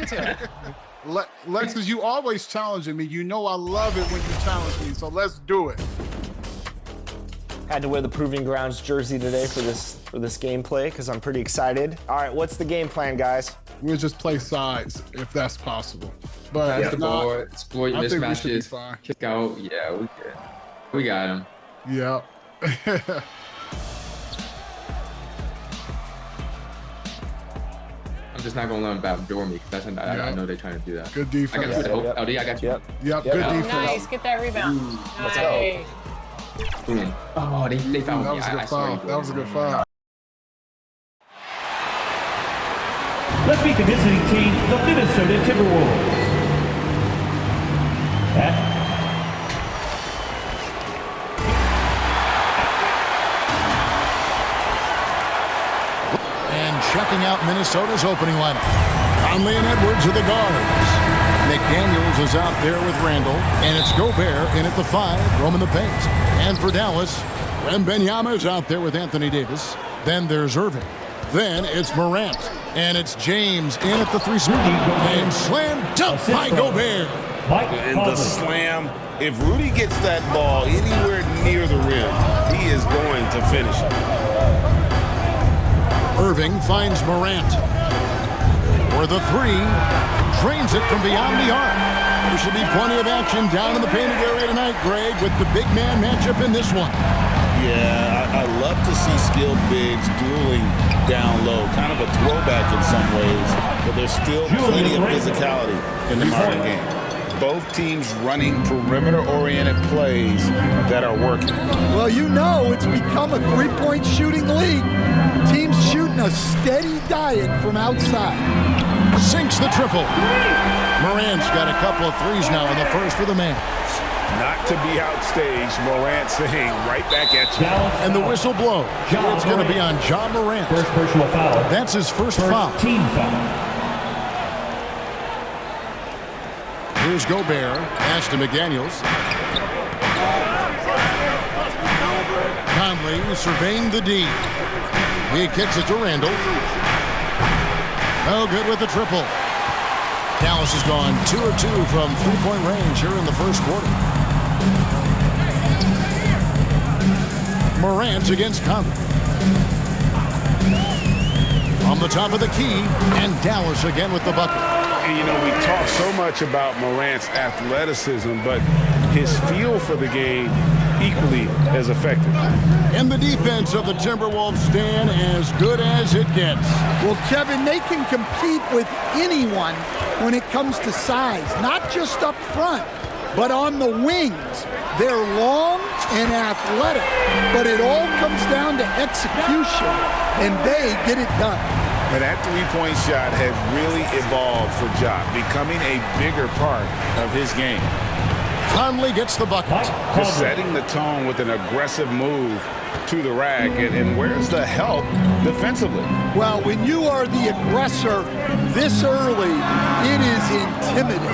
into it. Lexus, you always challenging me. You know I love it when you challenge me, so let's do it. Had to wear the Proving Grounds jersey today for this gameplay because I'm pretty excited. All right, what's the game plan, guys? We'll just play sides if that's possible. But Pass the ball, exploit I think we should be mismatches, fine. kick out. Yeah, we good. We got him. Yeah. I'm just not gonna let him backdoor me because I know they're trying to do that. Good I defense. got you. Yep. LD, I got you. Yep, Yep. good Oh, defense. nice. Get that rebound. Let's Nice. Boom. Oh, they found That me. was a I good saw you. foul. That was a good foul. Let's meet the visiting team, the Minnesota Timberwolves. And checking out Minnesota's opening lineup. Conley and Edwards are the guards. McDaniels is out there with Randall. And it's Gobert in at the 5, roaming the paint. And for Dallas, Wembanyama is out there with Anthony Davis. Then there's Irving. Then it's Morant. And it's James in at the 3 spot. And slam dunk by Gobert. And the slam, if Rudy gets that ball anywhere near the rim, he is going to finish it. Irving finds Morant. For the 3, drains it from beyond the arc. There should be plenty of action down in the painted area tonight, Greg, with the big man matchup in this one. Yeah, I love to see skilled bigs dueling down low. Kind of a throwback in some ways, but there's still plenty of physicality in the modern game. Both teams running perimeter-oriented plays that are working. Well, you know it's become a three-point shooting league. Teams shooting a steady diet from outside. Sinks the triple. Morant's got a couple of threes now in the first for the Mavs. Not to be outstaged, Morant saying right back at you. And the whistle blows. It's going to be on John Morant. First personal foul. That's his first foul. Team foul. Here's Gobert. Pass to McDaniels. Conley surveying the D. He kicks it to Randall. No good with the triple. Dallas has gone 2 of 2 from three-point range here in the first quarter. Morant against Conley. On the top of the key, and Dallas again with the bucket. And, you know, we talk so much about Morant's athleticism, but his feel for the game equally as effective. And the defense of the Timberwolves stand as good as it gets. Well, Kevin, they can compete with anyone when it comes to size, not just up front, but on the wings. They're long and athletic, but it all comes down to execution, and they get it done. And that three-point shot has really evolved for Ja, becoming a bigger part of his game. Conley gets the bucket. Just setting the tone with an aggressive move to the rack. And where's the help defensively? Well, when you are the aggressor this early, it is intimidating.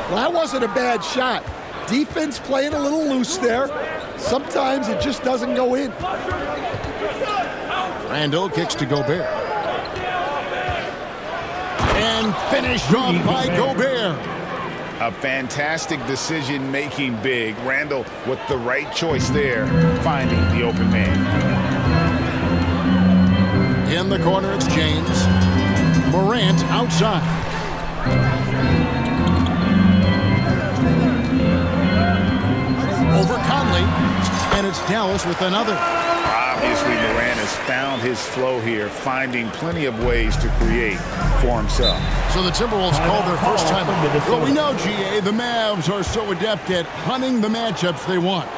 Well, that wasn't a bad shot. Defense playing a little loose there. Sometimes it just doesn't go in. Randall kicks to Gobert. And finished off by Gobert. A fantastic decision-making big. Randall with the right choice there, finding the open man. In the corner, it's James. Morant outside. Over Conley. And it's Dallas with another. Obviously, Morant has found his flow here, finding plenty of ways to create for himself. So the Timberwolves call their first time. Well, we know, GA, the Mavs are so adept at hunting the matchups they want.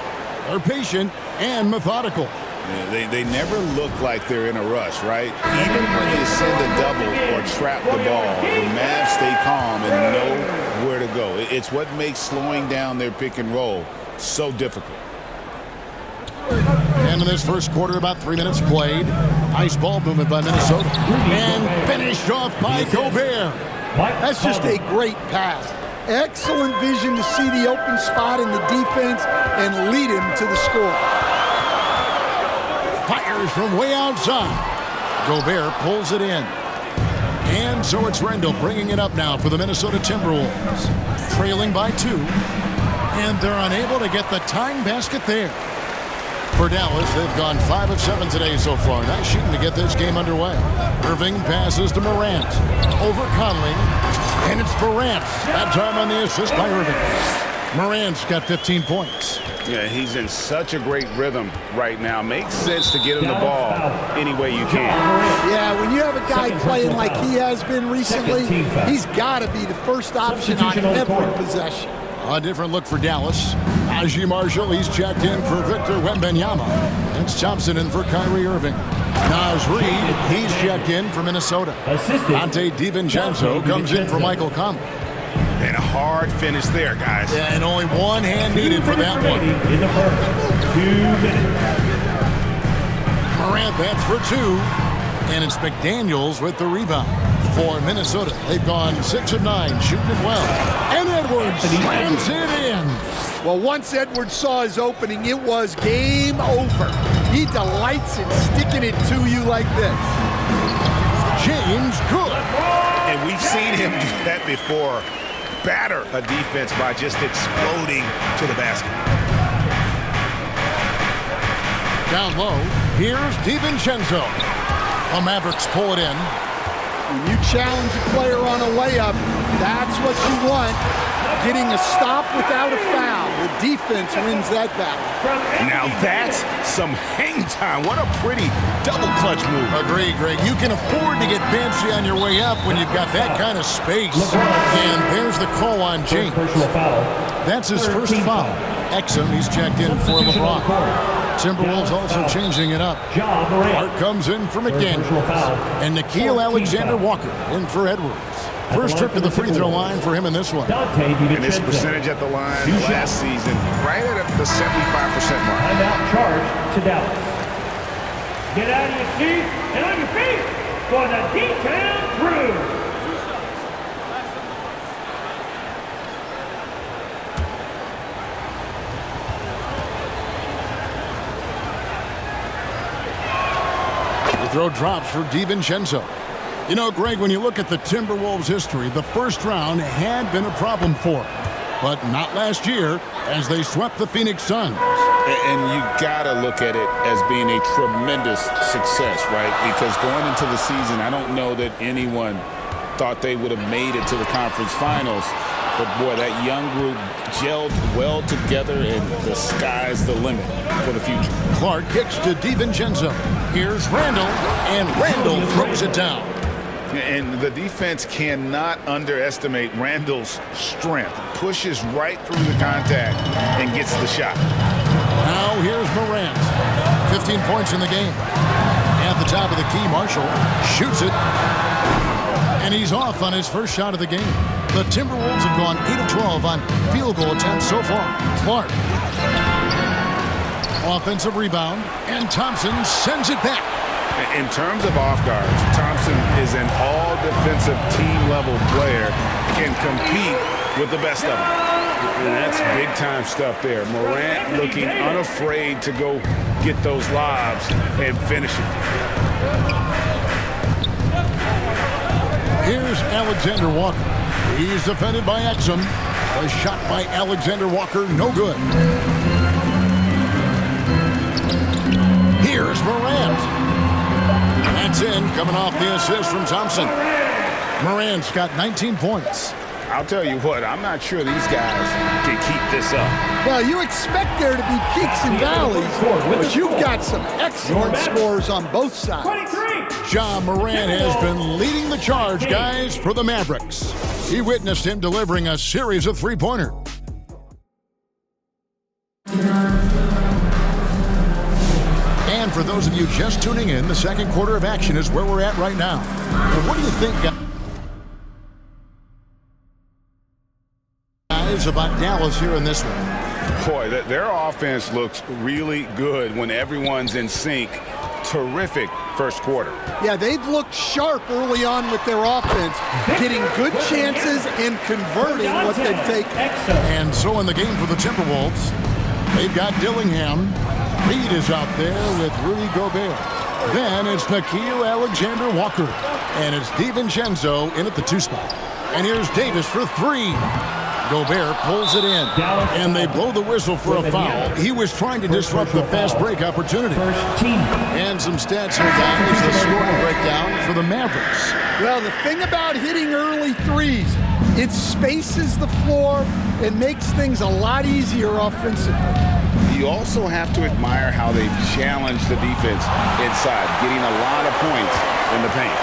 They're patient and methodical. Yeah, they never look like they're in a rush, right? Even when you send a double or trap the ball, the Mavs stay calm and know where to go. It's what makes slowing down their pick and roll so difficult. And in this first quarter, about 3 minutes played. Nice ball movement by Minnesota. And finished off by Gobert. That's just a great pass. Excellent vision to see the open spot in the defense and lead him to the score. Fires from way outside. Gobert pulls it in. And And so it's Randall bringing it up now for the Minnesota Timberwolves. Trailing by 2. And they're unable to get the tying basket there. For Dallas, they've gone 5 of 7 today so far. Nice shooting to get this game underway. Irving passes to Morant. Over Conley. And it's Morant. That time on the assist by Irving. Morant's got 15 points. Yeah, he's in such a great rhythm right now. Makes sense to get him the ball any way you can. Yeah, when you have a guy playing like he has been recently, he's got to be the first option on every possession. A different look for Dallas. Najee Marshall, he's checked in for Victor Wembanyama. It's Thompson in for Kyrie Irving. Naz Reid, he's checked in for Minnesota. Dante DiVincenzo comes in for Michael Conley. And a hard finish there, guys. Yeah, and only one hand needed for that one. In the first 2 minutes. Morant, that's for 2. And it's McDaniels with the rebound for Minnesota. They've gone 6 of 9, shooting it well. And Edwards slams it in. Well, once Edwards saw his opening, it was game over. He delights in sticking it to you like this. James Good. And we've seen him do that before. Batter a defense by just exploding to the basket. Down low, here's DiVincenzo. The Mavericks pull it in. When you challenge a player on a layup, that's what you want. Getting a stop without a foul. The defense wins that battle. Now that's some hang time. What a pretty double clutch move. Agree, Greg. You can afford to get fancy on your way up when you've got that kind of space. And there's the call on James. That's his first foul. Exum, he's checked in for LeBron. Timberwolves also changing it up. Hart comes in for McDaniels. And Nickeil Alexander-Walker in for Edwards. First trip to the free throw line for him in this one. And his percentage at the line last season, right at the 75% mark. Timeout charge to Dallas. Get out of your seats and on your feet for the D-Town crew. The throw drops for DiVincenzo. You know, Greg, when you look at the Timberwolves' history, the first round had been a problem for them. But not last year, as they swept the Phoenix Suns. And you got to look at it as being a tremendous success, right? Because going into the season, I don't know that anyone thought they would have made it to the conference finals. But, boy, that young group gelled well together, and the sky's the limit for the future. Clark kicks to DiVincenzo. Here's Randall, and Randall throws it down. And the defense cannot underestimate Randall's strength. Pushes right through the contact and gets the shot. Now here's Morant. 15 points in the game. At the top of the key, Marshall shoots it. And he's off on his first shot of the game. The Timberwolves have gone 8 of 12 on field goal attempts so far. Clark. Offensive rebound. And Thompson sends it back. In terms of off guards, Thompson is an all-defensive team-level player, can compete with the best of them. And that's big-time stuff there. Morant looking unafraid to go get those lobs and finish it. Here's Alexander Walker. He's defended by Exum. A shot by Alexander Walker, no good. Here's Morant. That's in, coming off the assist from Thompson. Morant's got 19 points. I'll tell you what, I'm not sure these guys can keep this up. Well, you expect there to be peaks and valleys, but you've got some excellent scores on both sides. Ja Morant has been leading the charge, guys, for the Mavericks. He witnessed him delivering a series of three-pointers. And for those of you just tuning in, the second quarter of action is where we're at right now. And what do you think, guys, about Dallas here in this one? Boy, their offense looks really good when everyone's in sync. Terrific first quarter. Yeah, they've looked sharp early on with their offense, getting good chances and converting what they've taken. And so in the game for the Timberwolves, they've got Dillingham. Reed is out there with Rudy Gobert. Then it's Nickeil Alexander-Walker. And it's DiVincenzo in at the 2 spot. And here's Davis for 3. Gobert pulls it in, and they blow the whistle for a foul. He was trying to disrupt the fast break opportunity. And some stats here, guys, the scoring breakdown for the Mavericks. Well, the thing about hitting early threes, it spaces the floor and makes things a lot easier offensively. You also have to admire how they've challenged the defense inside, getting a lot of points in the paint.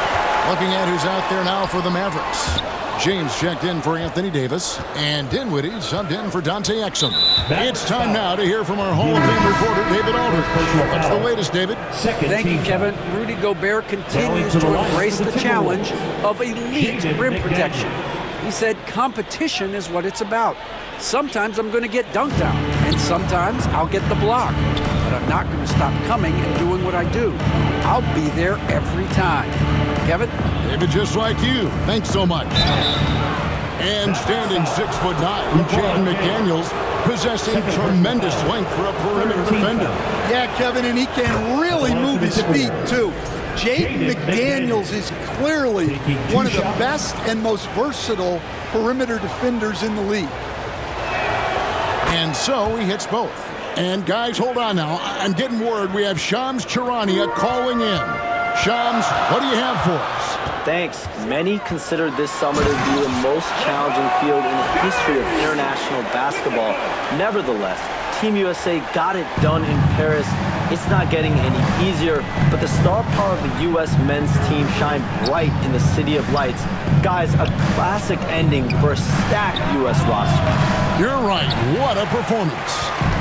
Looking at who's out there now for the Mavericks. James checked in for Anthony Davis, and Dinwiddie subbed in for Dante Exum. It's time now to hear from our Hall of Fame reporter, David Aldridge. What's the latest, David? Thank you, Kevin. Rudy Gobert continues to embrace the challenge of elite rim protection. He said competition is what it's about. Sometimes I'm going to get dunked out, and sometimes I'll get the block. But I'm not going to stop coming and doing what I do. I'll be there every time. Kevin? David, just like you. Thanks so much. And standing 6'9", Jaden McDaniels, possessing tremendous length for a perimeter defender. Yeah, Kevin, and he can really move his feet, too. Jaden McDaniels is clearly one of the best and most versatile perimeter defenders in the league. And so he hits both. And guys, hold on now. I'm getting word we have Shams Charania calling in. Shams, what do you have for us? Thanks. Many consider this summer to be the most challenging field in the history of international basketball. Nevertheless, Team USA got it done in Paris. It's not getting any easier, but the star power of the U.S. men's team shined bright in the City of Lights. Guys, a classic ending for a stacked U.S. roster. You're right. What a performance.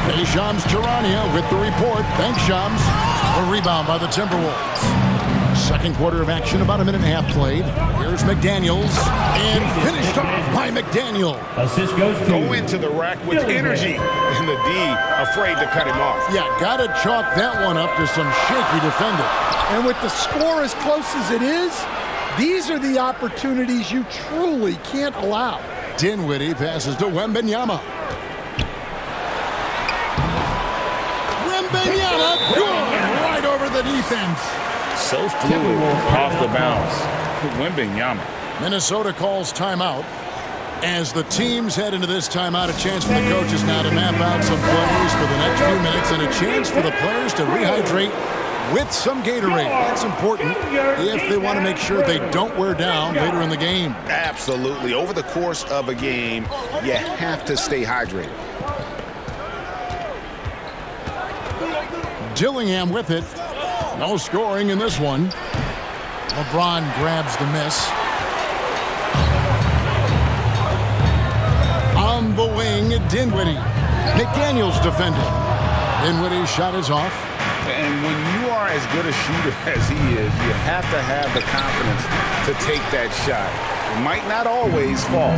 Hey, Shams Charania with the report. Thanks, Shams. A rebound by the Timberwolves. Second quarter of action, about a minute and a half played. Here's McDaniels, and finished off by McDaniel. Assist goes to Go into the rack with energy, and the D afraid to cut him off. Yeah, got to chalk that one up to some shaky defending. And with the score as close as it is, these are the opportunities you truly can't allow. Dinwiddie passes to Wembanyama. Wembanyama, good, right over the defense. So fluid off the bounce. Wembanyama. Minnesota calls timeout. As the teams head into this timeout, a chance for the coaches now to map out some plays for the next few minutes and a chance for the players to rehydrate with some Gatorade. That's important if they want to make sure they don't wear down later in the game. Absolutely. Over the course of a game, you have to stay hydrated. Dillingham with it. No scoring in this one. LeBron grabs the miss. On the wing, Dinwiddie. McDaniels defended. Dinwiddie's shot is off. And when you are as good a shooter as he is, you have to have the confidence to take that shot. It might not always fall.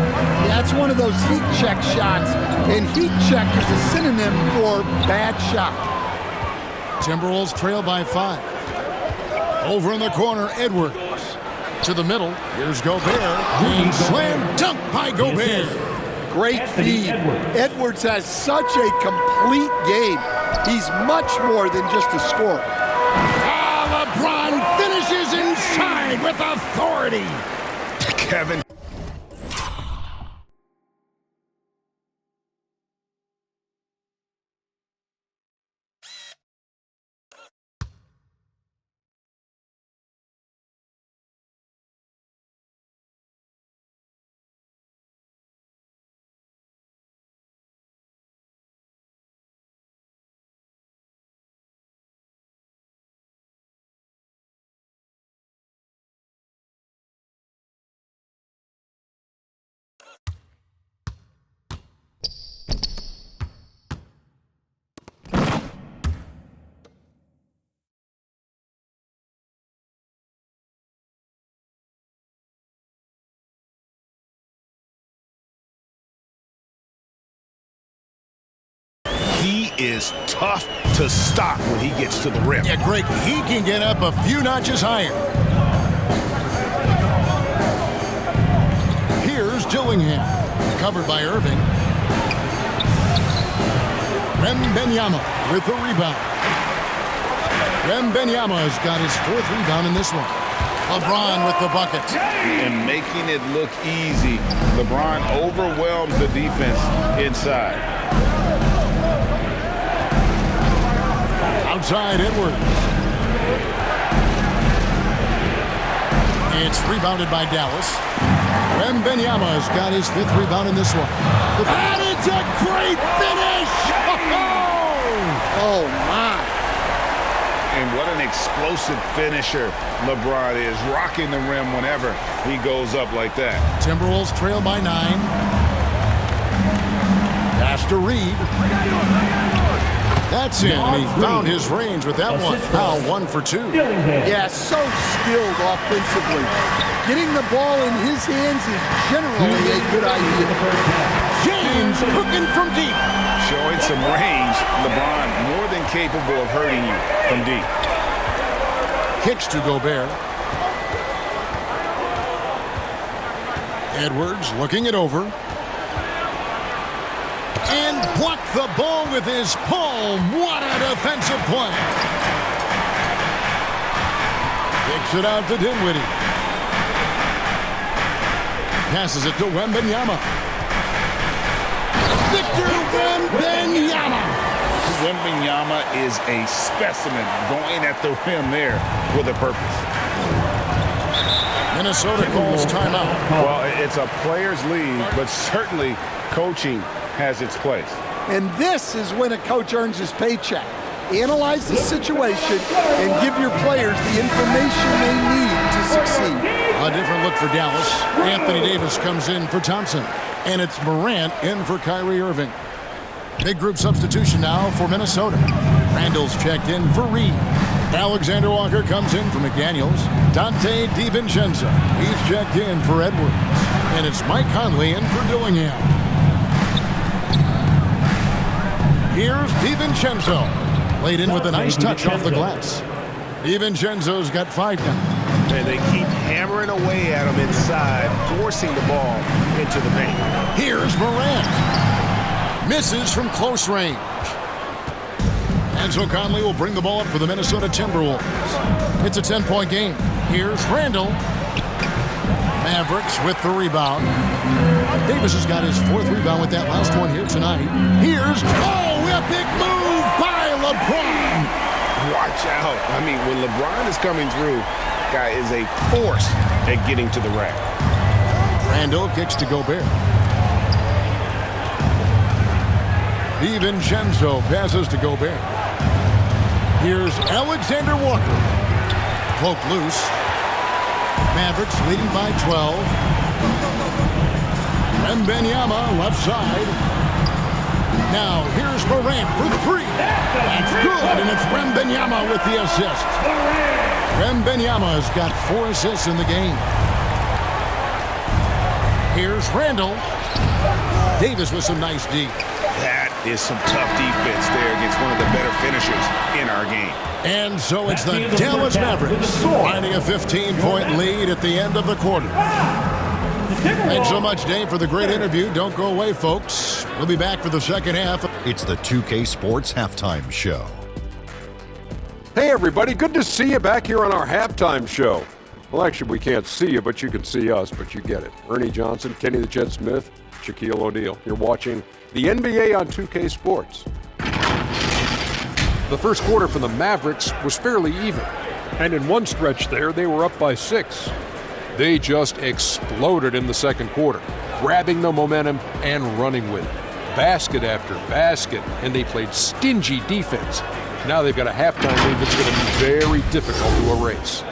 Yeah, it's one of those heat check shots, and heat check is a synonym for bad shot. Timberwolves trail by 5. Over in the corner, Edwards. To the middle, here's Gobert. And slam dunk by Gobert. Great feed. Edwards has such a complete game. He's much more than just a scorer. LeBron finishes inside with authority. Kevin. He is tough to stop when he gets to the rim. Yeah, Greg, he can get up a few notches higher. Here's Dillingham, covered by Irving. Wembanyama with the rebound. Wembanyama has got his 4th rebound in this one. LeBron with the bucket. And making it look easy. LeBron overwhelms the defense inside. Outside Edwards. It's rebounded by Dallas. Wembanyama's got his 5th rebound in this one. And it's a great finish! Oh, my. And what an explosive finisher LeBron is, rocking the rim whenever he goes up like that. Timberwolves trail by 9. Pass to Reed. That's in, and he found his range with that one. Now 1 for 2. Yeah, so skilled offensively. Getting the ball in his hands is generally a good idea. James cooking from deep. Showing some range, LeBron more than capable of hurting you from deep. Kicks to Gobert. Edwards looking it over. And blocked the ball with his palm. What a defensive play. Kicks it out to Dinwiddie. Passes it to Wembanyama. Victor Wembanyama. Wembanyama is a specimen, going at the rim there with a purpose. Minnesota calls timeout. Well, it's a player's league, but certainly coaching has its place. And this is when a coach earns his paycheck. Analyze the situation and give your players the information they need to succeed. A different look for Dallas. Anthony Davis comes in for Thompson. And it's Morant in for Kyrie Irving. Big group substitution now for Minnesota. Randall's checked in for Reed. Alexander Walker comes in for McDaniels. Dante DiVincenzo, he's checked in for Edwards. And it's Mike Conley in for Dillingham. Here's DiVincenzo. Laid in with a nice touch off the glass. DiVincenzo's got 5 now. And they keep hammering away at him inside, forcing the ball into the paint. Here's Morant. Misses from close range. And so Conley will bring the ball up for the Minnesota Timberwolves. It's a 10-point game. Here's Randall. Mavericks with the rebound. Davis has got his 4th rebound with that last one here tonight. Here's, a big move by LeBron. Watch out. I mean, when LeBron is coming through, guy is a force at getting to the rack. Randall kicks to Gobert. DiVincenzo passes to Gobert. Here's Alexander Walker. Cloak loose. Mavericks leading by 12. Wembanyama left side. Now here's Morant for 3. That's good, and it's Wembanyama with the assist. Wembanyama has got 4 assists in the game. Here's Randall. Davis with some nice D. That is some tough defense there against one of the better finishers in our game. And so it's the Dallas Mavericks finding a 15-point lead at the end of the quarter. Thanks so much, Dave, for the great interview. Don't go away, folks. We'll be back for the second half. It's the 2K Sports Halftime Show. Hey, everybody. Good to see you back here on our halftime show. Well, actually, we can't see you, but you can see us, but you get it. Ernie Johnson, Kenny the Jet Smith, Shaquille O'Neal. You're watching the NBA on 2K Sports. The first quarter for the Mavericks was fairly even. And in one stretch there, they were up by 6. They just exploded in the second quarter, grabbing the momentum and running with it. Basket after basket, and they played stingy defense. Now they've got a halftime lead that's going to be very difficult to erase.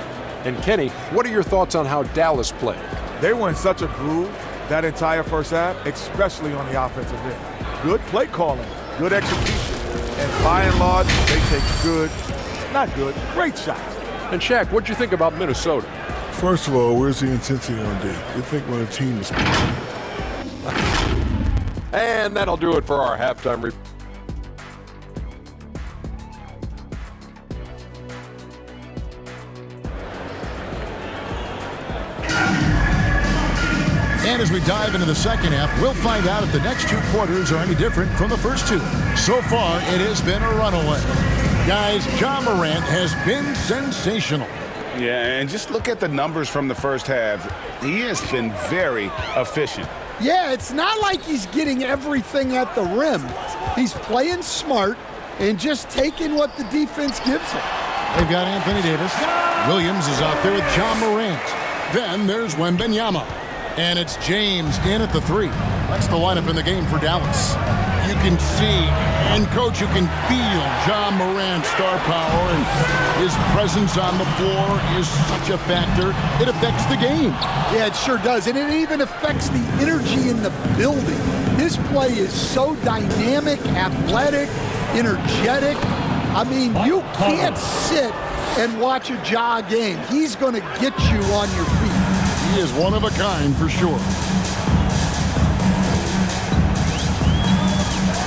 And Kenny, what are your thoughts on how Dallas played? They were in such a groove that entire first half, especially on the offensive end. Good play calling, good execution, and by and large, they take great shots. And Shaq, what'd you think about Minnesota? First of all, where's the intensity on D? You think when a team is... And that'll do it for our halftime report. And as we dive into the second half, we'll find out if the next 2 quarters are any different from the first 2. So far, it has been a runaway. Guys, Ja Morant has been sensational. Yeah, and just look at the numbers from the first half. He has been very efficient. Yeah, it's not like he's getting everything at the rim. He's playing smart and just taking what the defense gives him. They've got Anthony Davis. Williams is out there with John Morant. Then there's Wembanyama. And it's James in at the 3. That's the lineup in the game for Dallas. You can see, and Coach, you can feel John Morant's star power, and his presence on the floor is such a factor. It affects the game. Yeah, it sure does. And it even affects the energy in the building. His play is so dynamic, athletic, energetic. I mean, you can't sit and watch a Ja game. He's going to get you on your feet. He is one of a kind for sure.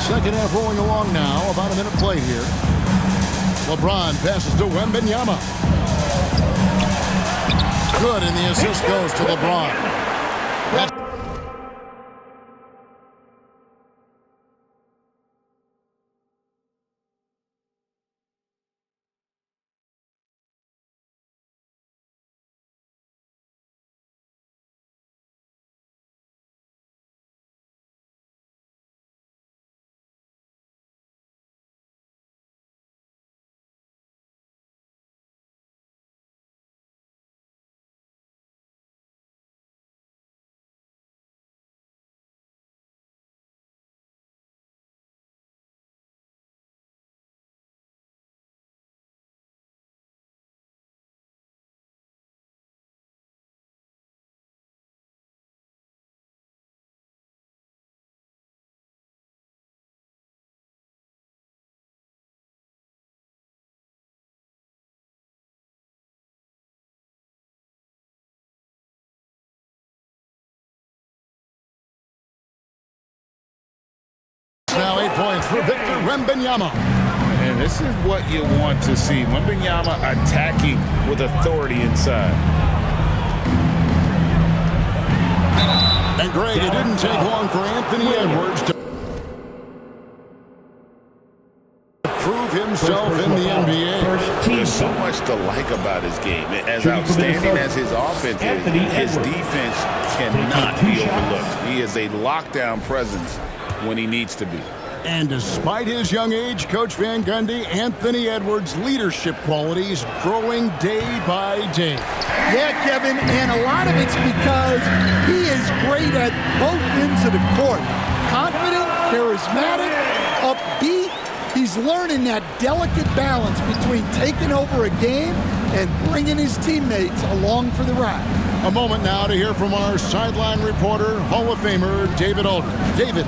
Second half rolling along now. About a minute played here. LeBron passes to Wembanyama. Good, and the assist goes to LeBron. Now 8 points for Victor Wembanyama. And this is what you want to see. Wembanyama attacking with authority inside. And Greg, it didn't take long for Anthony Edwards to prove himself in the NBA. There's so much to like about his game. As outstanding as his offense is, his defense cannot be overlooked. He is a lockdown presence when he needs to be. And despite his young age, Coach Van Gundy, Anthony Edwards' leadership qualities growing day by day. Yeah, Kevin, and a lot of it's because he is great at both ends of the court. Confident, charismatic, upbeat. He's learning that delicate balance between taking over a game and bringing his teammates along for the ride. A moment now to hear from our sideline reporter, Hall of Famer David Aldridge. David.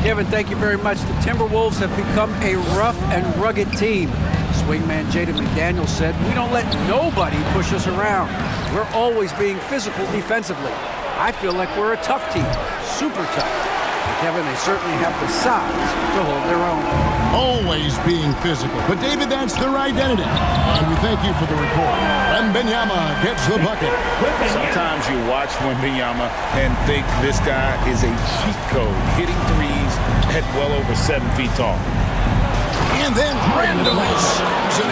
Kevin, thank you very much. The Timberwolves have become a rough and rugged team. Swingman Jaden McDaniels said, "We don't let nobody push us around. We're always being physical defensively. I feel like we're a tough team, super tough." And Kevin, they certainly have the size to hold their own. Always being physical. But David, that's their identity. And we thank you for the report. Wembanyama gets the bucket. Sometimes you watch Wembanyama and think this guy is a cheat code, hitting threes at well over 7 feet tall. And then Randall slams it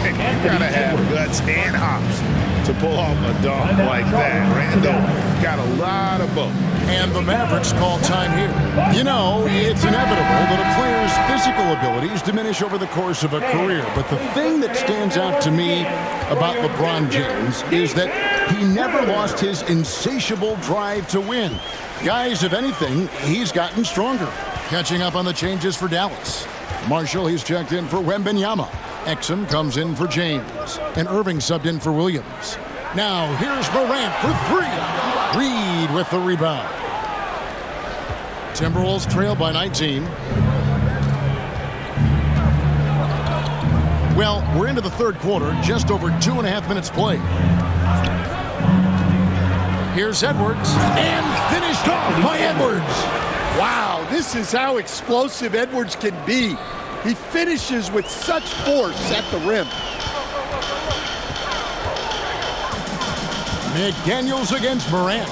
in. You gotta have guts and hops to pull off a dunk like that. Randall got a lot of both. And the Mavericks call time here. You know, it's inevitable that a player's physical abilities diminish over the course of a career. But the thing that stands out to me about LeBron James is that he never lost his insatiable drive to win. Guys, if anything, he's gotten stronger. Catching up on the changes for Dallas. Marshall, he's checked in for Wembanyama. Exum comes in for James. And Irving subbed in for Williams. Now, here's Morant for 3. Reed with the rebound. Timberwolves trail by 19. Well, we're into the third quarter, just over 2.5 minutes played. Here's Edwards, and finished off by Edwards. Wow, this is how explosive Edwards can be. He finishes with such force at the rim. McDaniels against Morant.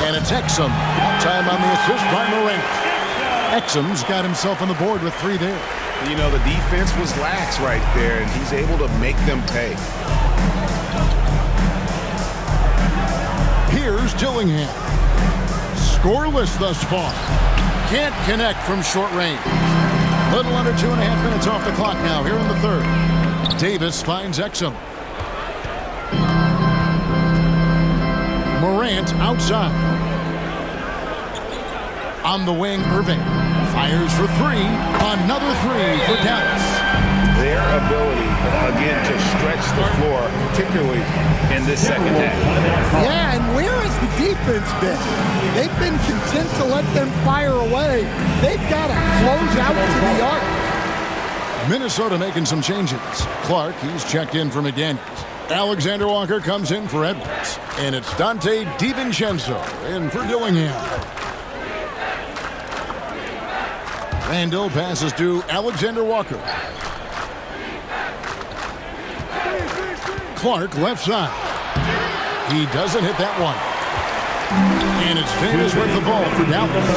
And it's Exum. Time on the assist by Morant. Exum's got himself on the board with 3 there. You know, the defense was lax right there, and he's able to make them pay. Here's Dillingham. Scoreless thus far. Can't connect from short range. Little under 2.5 minutes off the clock now here in the third. Davis finds Exum. Morant outside. On the wing, Irving. Fires for three. Another three for Dallas. Their ability, again, to stretch the floor, particularly in this second half. Yeah, and where has the defense been? They've been content to let them fire away. They've got to close out to the arc. Minnesota making some changes. Clark, he's checked in for McDaniels. Alexander Walker comes in for Edwards. And it's Dante DiVincenzo in for Dillingham. Randall passes to Alexander Walker. Clark left side. He doesn't hit that one. And it's Davis with the ball for Dallas.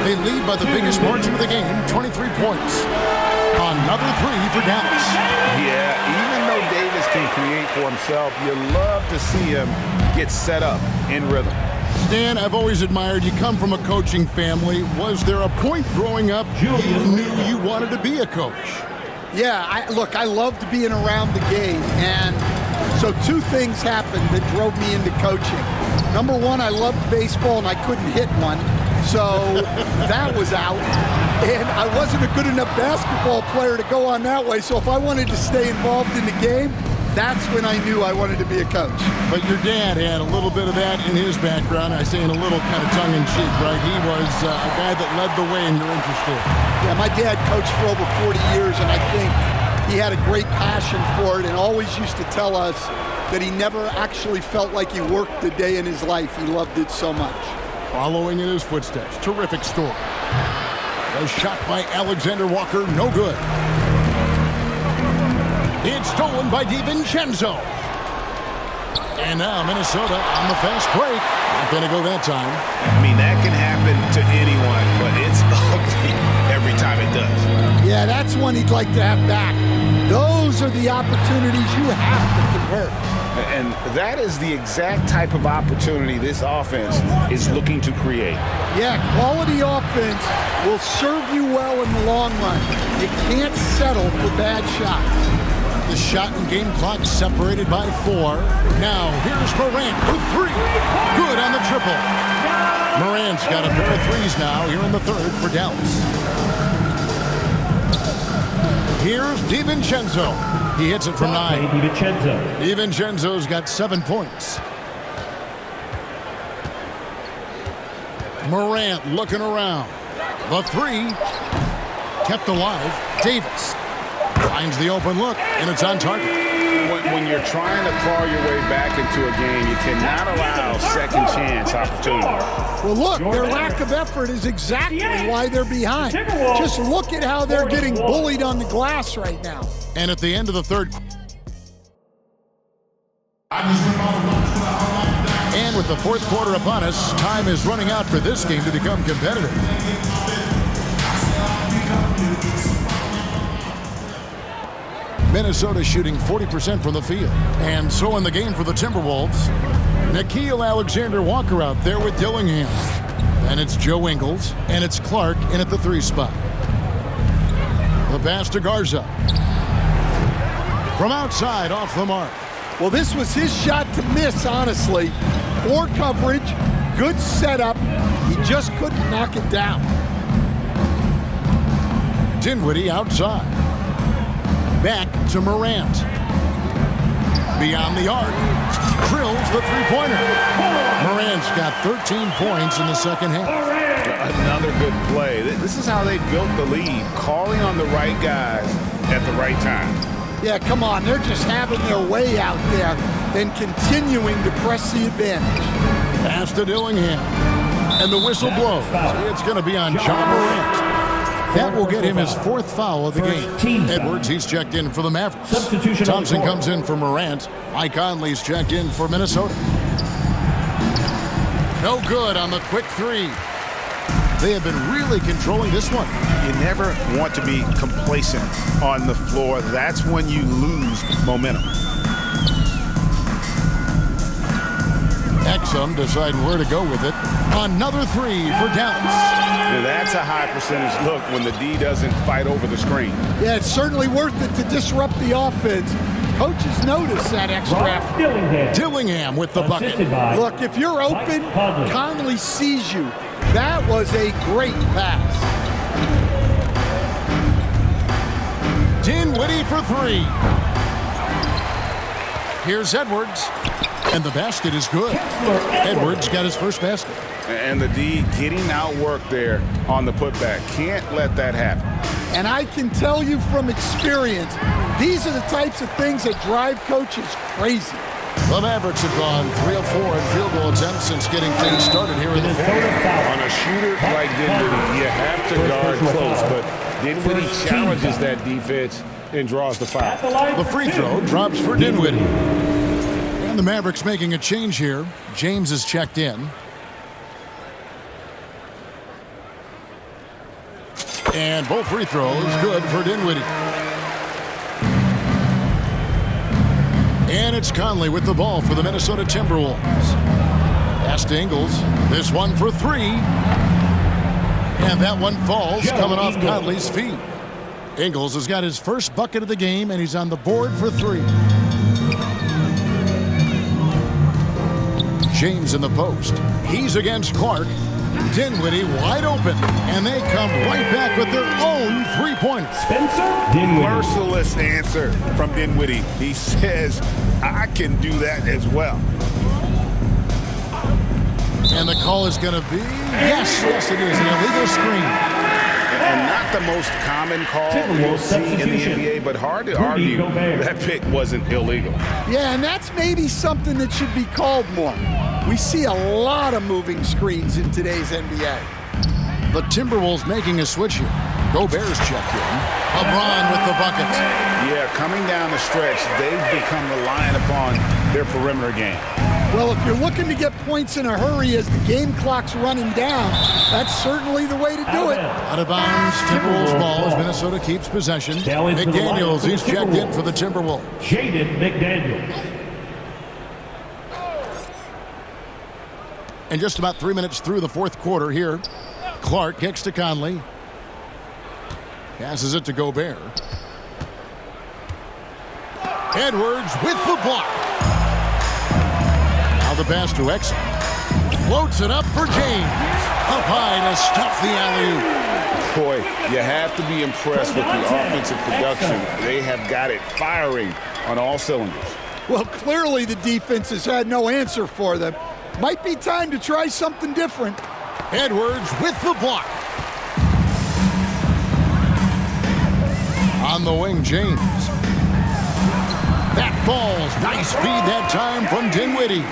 They lead by the biggest margin of the game, 23 points. Another three for Dallas. Yeah, even though Davis can create for himself, you love to see him get set up in rhythm. Stan, I've always admired you come from a coaching family. Was there a point growing up you knew you wanted to be a coach? Yeah, I loved being around the game, and so two things happened that drove me into coaching. Number one, I loved baseball and I couldn't hit one, so that was out. And I wasn't a good enough basketball player to go on that way, so if I wanted to stay involved in the game, that's when I knew I wanted to be a coach. But your dad had a little bit of that in his background. I say in a little kind of tongue-in-cheek, right? He was a guy that led the way in your interest in. Yeah, my dad coached for over 40 years, and I think he had a great passion for it and always used to tell us that he never actually felt like he worked a day in his life. He loved it so much. Following in his footsteps. Terrific story. A shot by Alexander Walker, no good. It's stolen by DiVincenzo. And now Minnesota on the fast break. Not going to go that time. I mean, that can happen to anyone, but it's ugly every time it does. Yeah, that's one he'd like to have back. Those are the opportunities you have to convert. And that is the exact type of opportunity this offense is looking to create. Yeah, quality offense will serve you well in the long run. You can't settle for bad shots. The shot and game clock separated by 4. Now here's Morant with 3. Good on the triple. Morant's got a pair of threes now here in the third for Dallas. Here's DiVincenzo. He hits it from 9. DiVincenzo's got 7 points. Morant looking around. The 3 kept alive. Davis finds the open look, and it's on target. When you're trying to claw your way back into a game, you cannot allow second chance opportunities. Well, look, their lack of effort is exactly why they're behind. Just look at how they're getting bullied on the glass right now. And at the end of the third. And with the fourth quarter upon us, time is running out for this game to become competitive. Minnesota shooting 40% from the field. And so in the game for the Timberwolves, Nickeil Alexander-Walker out there with Dillingham. And it's Joe Ingles, and it's Clark in at the 3 spot. The pass to Garza. From outside, off the mark. Well, this was his shot to miss, honestly. Poor coverage, good setup. He just couldn't knock it down. Dinwiddie outside. Back to Morant. Beyond the arc. Drills the three-pointer. Morant's got 13 points in the second half. Another good play. This is how they built the lead, calling on the right guys at the right time. Yeah, come on. They're just having their way out there and continuing to press the advantage. Pass to Dillingham. And the whistle blows. It's going to be on John Morant. That will get him his 4th foul of the game. Edwards, he's checked in for the Mavericks. Thompson comes in for Morant. Mike Conley's checked in for Minnesota. No good on the quick 3. They have been really controlling this one. You never want to be complacent on the floor. That's when you lose momentum. Exum deciding where to go with it. Another three for Dallas. Now that's a high percentage look when the D doesn't fight over the screen. Yeah, it's certainly worth it to disrupt the offense. Coaches notice that extra effort. Dillingham with the bucket. Look, if you're open, Conley sees you. That was a great pass. Dinwiddie for three. Here's Edwards. And the basket is good. Edwards got his first basket. And the D getting outworked there on the putback. Can't let that happen. And I can tell you from experience, these are the types of things that drive coaches crazy. The Mavericks have gone 3 of 4 in field goal attempts since getting things started here in the fourth. On a shooter like Dinwiddie, you have to guard close, but Dinwiddie challenges that defense and draws the foul. The free throw drops for Dinwiddie. And the Mavericks making a change here. James is checked in. And both free throws good for Dinwiddie. And it's Conley with the ball for the Minnesota Timberwolves. Pass to Ingles. This one for three. And that one falls, coming off Conley's feet. Ingles has got his first bucket of the game, and he's on the board for three. James in the post. He's against Clark. Dinwiddie wide open, and they come right back with their own three-pointer. Spencer Dinwiddie. Merciless answer from Dinwiddie. He says, I can do that as well. And the call is going to be, yes, it is, an illegal screen. And not the most common call you'll see in the NBA, but hard to argue that pick wasn't illegal. Yeah, and that's maybe something that should be called more. We see a lot of moving screens in today's NBA. The Timberwolves making a switch here. Gobert's checked in. LeBron with the bucket. Yeah, coming down the stretch, they've become reliant upon their perimeter game. Well, if you're looking to get points in a hurry as the game clock's running down, that's certainly the way to do it. Out of bounds, Timberwolves ball as Minnesota keeps possession. McDaniels, he's checked in for the Timberwolves. Jaden McDaniels. And just about 3 minutes through the fourth quarter here. Clark kicks to Conley. Passes it to Gobert. Edwards with the block. Now the pass to Exum. Floats it up for James. Up high to stuff the alley-oop. Boy, you have to be impressed with the offensive production. They have got it firing on all cylinders. Well, clearly the defense has had no answer for them. Might be time to try something different. Edwards with the block. On the wing, James. That falls. Nice feed that time from Dinwiddie.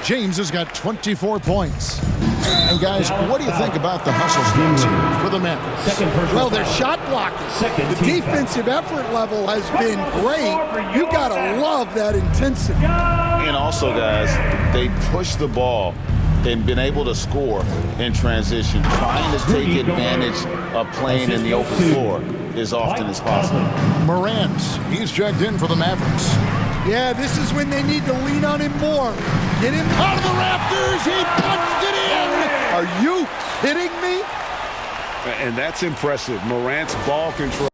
James has got 24 points. And guys, what do you think about the hustle stance here for the Mavericks? Well, their shot blocking. The defensive effort level has been great. You gotta love that intensity. And also, guys, they push the ball and been able to score in transition, trying to take advantage of playing in the open floor as often as possible. Morant, he's checked in for the Mavericks. Yeah, this is when they need to lean on him more. Get him out of the rafters. He punched it in. Are you kidding me? And that's impressive. Morant's ball control.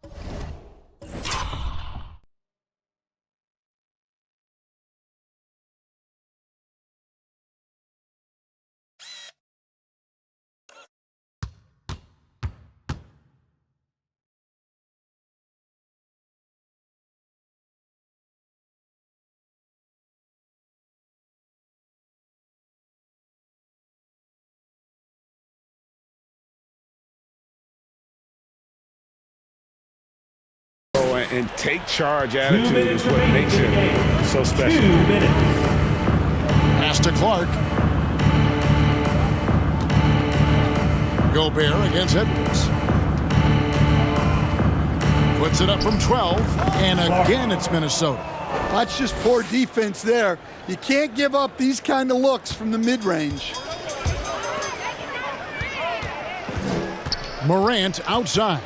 And take charge attitude is what makes him so special. 2 minutes. Pass to Clark. Gobert against Edwards. Puts it up from 12. And again, it's Minnesota. That's just poor defense there. You can't give up these kind of looks from the mid-range. Morant outside.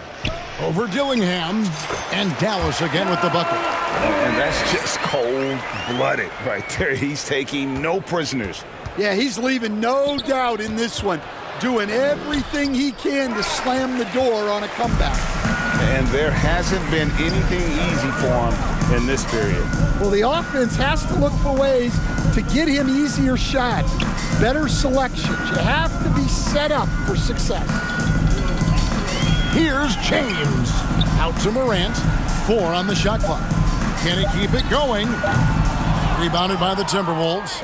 Over Dillingham. And Dallas again with the bucket. And that's just cold-blooded right there. He's taking no prisoners. Yeah, he's leaving no doubt in this one. Doing everything he can to slam the door on a comeback. And there hasn't been anything easy for him in this period. Well, the offense has to look for ways to get him easier shots, better selections. You have to be set up for success. Here's James. Out to Morant. 4 on the shot clock. Can he keep it going? Rebounded by the Timberwolves.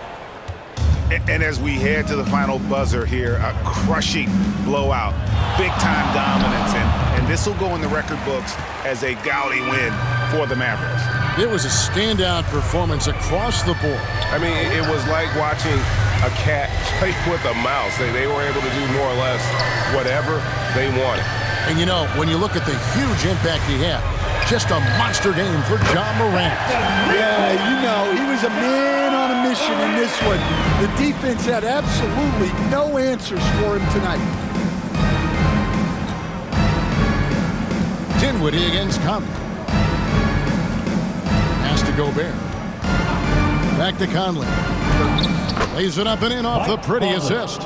And as we head to the final buzzer here, a crushing blowout, big-time dominance, and this will go in the record books as a gaudy win for the Mavericks. It was a standout performance across the board. I mean, it was like watching a cat play with a mouse. They were able to do more or less whatever they wanted. And you know, when you look at the huge impact he had, just a monster game for John Morant. Yeah, you know, he was a man on a mission in this one. The defense had absolutely no answers for him tonight. Dinwiddie against Conley. Pass to Gobert. Back to Conley. Lays it up and in off the pretty assist.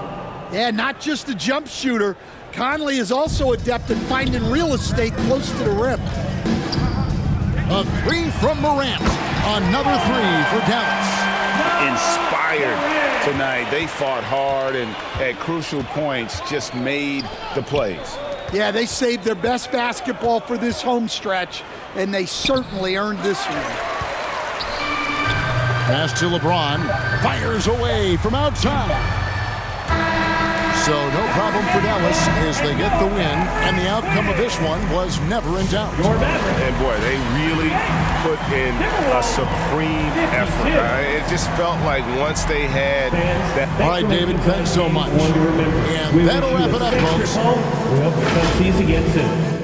Yeah, not just a jump shooter. Conley is also adept at finding real estate close to the rim. A 3 from Morant. Another 3 for Dallas. Inspired tonight. They fought hard and at crucial points just made the plays. Yeah, they saved their best basketball for this home stretch, and they certainly earned this one. Pass to LeBron. Fires away from outside. So no problem for Dallas as they get the win, and the outcome of this one was never in doubt. And boy, they really put in a supreme effort. It just felt like once they had that. All right, David, thanks so much. And that'll wrap it up, folks. We hope to see you again soon.